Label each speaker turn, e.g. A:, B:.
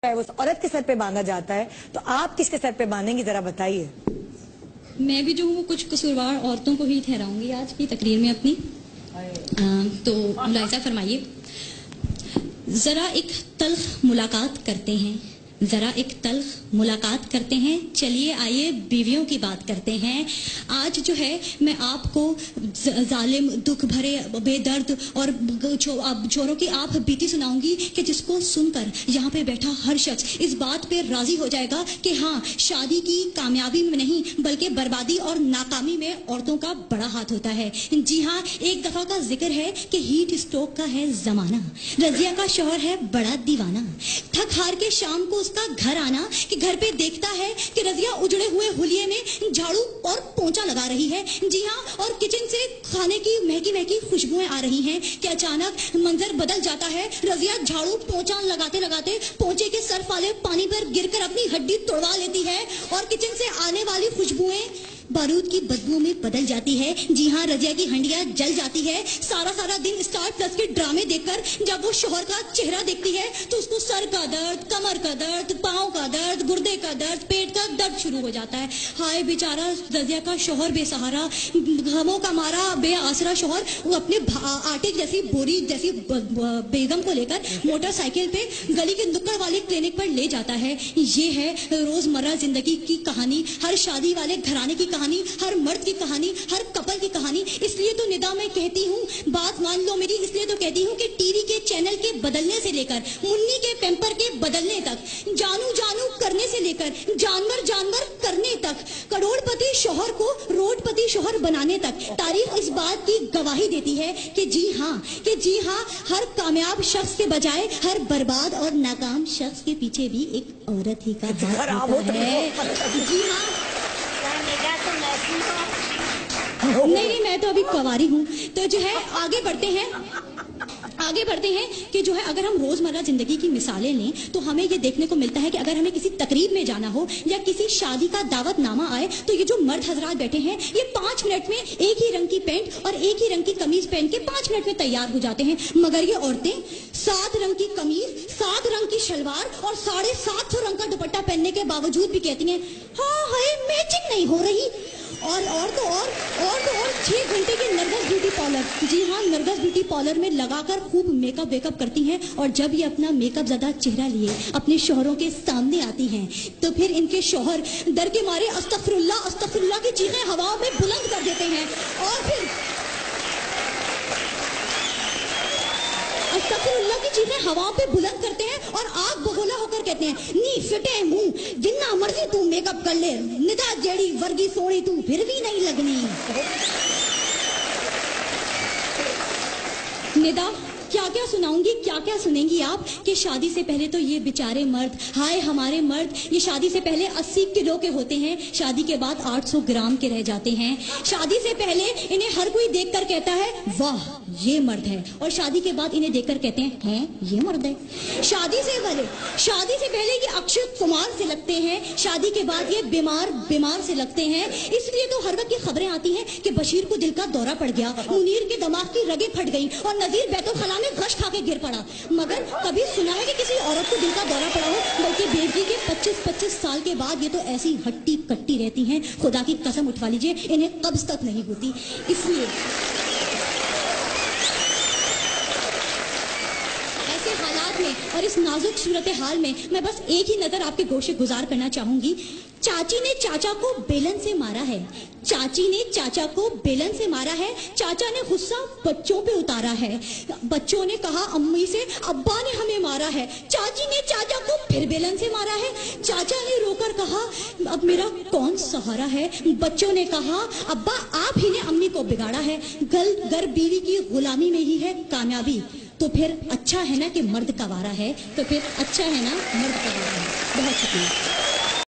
A: उस औरत के सर पे बांधा जाता है, तो आप किसके सर पे बांधेंगी, जरा बताइए।
B: मैं भी जो हूँ वो कुछ कसूरवार औरतों को ही ठहराऊंगी आज की तकरीर में अपनी। तो मुलाहिजा फरमाइए। जरा एक तल्ख मुलाकात करते हैं, जरा एक तल्ख मुलाकात करते हैं, चलिए आइए बीवियों की बात करते हैं। आज जो है मैं आपको जालिम, दुख भरे, बेदर्द और छोरों की आप बीती सुनाऊंगी कि जिसको सुनकर यहाँ पे बैठा हर शख्स इस बात पे राजी हो जाएगा कि हाँ, शादी की कामयाबी में नहीं बल्कि बर्बादी और नाकामी में औरतों का बड़ा हाथ होता है। जी हाँ, एक दफा का जिक्र है कि हीट स्ट्रोक का है जमाना, रजिया का शौहर है बड़ा दीवाना। थक हार के शाम को उसका घर आना कि घर पे देखता है कि रजिया उजड़े हुए हुलिये में झाड़ू और पोंछा लगा रही है। जी हाँ, और किचन से खाने की महकी महकी खुशबुएं आ रही हैं कि अचानक मंजर बदल जाता है। रजिया झाड़ू पोंछा लगाते लगाते पोंछे के सर्फ वाले पानी पर गिरकर अपनी हड्डी तोड़वा लेती है और किचन से आने वाली खुशबुएं बारूद की बदबू में बदल जाती है। जी हाँ, रजिया की हंडिया जल जाती है। सारा दिन स्टार प्लस के ड्रामे देखकर जब वो शोहर का चेहरा देखती है तो उसको सर का दर्द, कमर का दर्द, पाँव का दर्द, गुर्दे का दर्द, पेट का दर्द शुरू हो जाता है। हाय बेचारा रजिया का शोहर बेसहारा, गमों का मारा बेआसरा शोहर, वो अपने आटे जैसी बोरी जैसी बेगम को लेकर मोटरसाइकिल पे गली के नुक्कड़ वाले क्लिनिक पर ले जाता है। ये है रोजमर्रा जिंदगी की कहानी, हर शादी वाले घराने की कहानी, हर मर्द की कहानी, हर कपल की कहानी। इसलिए तो निदा मैं कहती हूँ, बात मान लो मेरी, इसलिए तो कहती हूँ कि टीवी के चैनल के बदलने से लेकर मुन्नी के पैम्पर के बदलने तक, जानू जानू करने से लेकर जानवर जानवर करने तक, करोड़पति शोहर को रोडपति शोहर बनाने तक, तारीख इस बात की गवाही देती है कि जी हाँ, हर कामयाब शख्स के बजाय हर बर्बाद और नाकाम शख्स के पीछे भी एक औरत ही का हाथ होता है। जी हाँ, नहीं, मैं तो अभी कुंवारी हूँ। तो जो है आगे बढ़ते हैं कि जो है अगर हम रोजमर्रा जिंदगी की मिसालें लें तो हमें ये देखने को मिलता है कि अगर हमें किसी तकरीब में जाना हो या किसी शादी का दावतनामा आए तो ये जो मर्द हजरात बैठे हैं ये 5 मिनट में एक ही रंग की पैंट और एक ही रंग की कमीज पहन के 5 मिनट में तैयार हो जाते हैं। मगर ये औरतें 7 रंग की कमीज, 7 रंग की शलवार और 750 रंग का दुपट्टा पहनने के बावजूद भी कहती हैं हाँ हाय मैचिंग नहीं हो रही। और तो 6 घंटे के नरगस ब्यूटी पार्लर, जी हाँ, नरगस ब्यूटी पार्लर में लगाकर खूब मेकअप वेकअप करती हैं और जब ये अपना मेकअप ज़्यादा चेहरा लिए अपने शोहरों के सामने आती हैं तो फिर इनके शोहर डर के मारे अस्तगफिरुल्लाह की चीखें हवाओं में बुलंद कर देते हैं और फिर अस्तगफिरुल्लाह की चीखें हवाओं पे बुलंद करते हैं और आग बगोला होकर कहते हैं नी फिटे मुंह, जिन्ना मर्जी तू मेकअप कर ले, निदा जेड़ी वर्गी सोनी तू फिर भी नहीं लगनी। निदा क्या क्या सुनाऊंगी, क्या क्या सुनेंगी आप कि शादी से पहले तो ये बेचारे मर्द, हाय हमारे मर्द, ये शादी से पहले 80 किलो के होते हैं, शादी के बाद 800 ग्राम के रह जाते हैं। शादी से पहले इन्हें हर कोई देखकर कहता है वाह ये मर्द है, और शादी के बाद इन्हें देखकर कहते हैं ये मर्द है। शादी से पहले ये अक्षय कुमार से लगते हैं, शादी के बाद ये बीमार से लगते हैं। इसलिए तो हर वक्त ये खबरें आती हैं कि बशीर को दिल का दौरा पड़ गया, मुनीर के दिमाग की रगें फट गई और नजीर बैतुल खला में गश खा के गिर पड़ा। मगर कभी सुना है कि किसी औरत को दिल का दौरा पड़ा हो? बल्कि बेटी के 25-25 साल के बाद ये तो ऐसी हट्टी कट्टी रहती हैं, खुदा की कसम उठवा लीजिए इन्हें कब्ज तक नहीं होती। इसलिए हालात में और इस नाजुक सूरत हाल में मैं बस एक ही नजर आपके गोशे गुजार करना चाहूंगी। चाची ने चाचा को बेलन से मारा है, चाची ने चाचा को बेलन से मारा है, चाचा ने गुस्सा बच्चों पे उतारा है, बच्चों ने कहा अम्मी से अब्बा ने हमें मारा है, चाची ने चाचा को फिर बेलन से मारा है, चाचा ने रोकर कहा अब मेरा कौन सहारा है, बच्चों ने कहा अब्बा आप ही ने अम्मी को बिगाड़ा है, घर बीवी की गुलामी में ही है कामयाबी, तो फिर अच्छा है ना कि मर्द कवारा है, तो फिर अच्छा है ना मर्द कवारा है। बहुत शुक्रिया।